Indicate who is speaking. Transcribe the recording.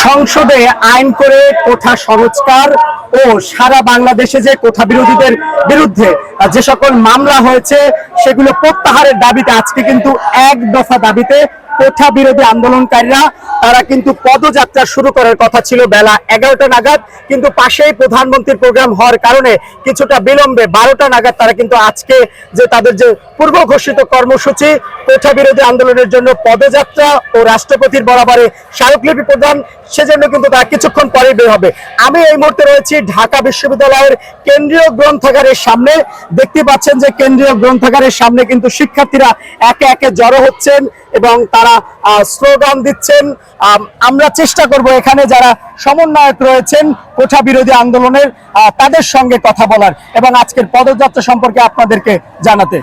Speaker 1: সংসদে আইন করে কোঠা সংস্কার ও সারা বাংলাদেশে যে কোঠা বিরোধীদের বিরুদ্ধে যে সকল মামলা হয়েছে সেগুলো প্রত্যাহারের দাবিতে আজকে কিন্তু এক দফা দাবিতে কোঠা বিরোধী আন্দোলনকারীরা তারা কিন্তু পদযাত্রা শুরু করার কথা ছিল বেলা 11টা নাগাদ, কিন্তু পাশেই প্রধানমন্ত্রীর প্রোগ্রাম হওয়ার কারণে কিছুটা বিলম্বে 12টা নাগাদ তারা কিন্তু আজকে যে তাদের যে পূর্ব ঘোষিত কর্মসূচি কোঠা বিরোধী আন্দোলনের জন্য পদযাত্রা ও রাষ্ট্রপতির বরাবরে স্মারকলিপি প্রদান, সেজন্য কিন্তু তারা কিছুক্ষণ পরে বের হবে। আমি এই মুহূর্তে রয়েছি ঢাকা বিশ্ববিদ্যালয়ের কেন্দ্রীয় গ্রন্থাগারের সামনে। দেখতে পাচ্ছেন যে কেন্দ্রীয় গ্রন্থাগারের সামনে কিন্তু শিক্ষার্থীরা একে একে জড়ো হচ্ছেন এবং তারা স্লোগান দিচ্ছেন। আমরা চেষ্টা করব এখানে যারা সমন্বয়ক রয়েছেন কোঠা বিরোধী আন্দোলনের তাদের সঙ্গে কথা বলার এবং আজকের পদযাত্রা সম্পর্কে আপনাদেরকে জানাতে।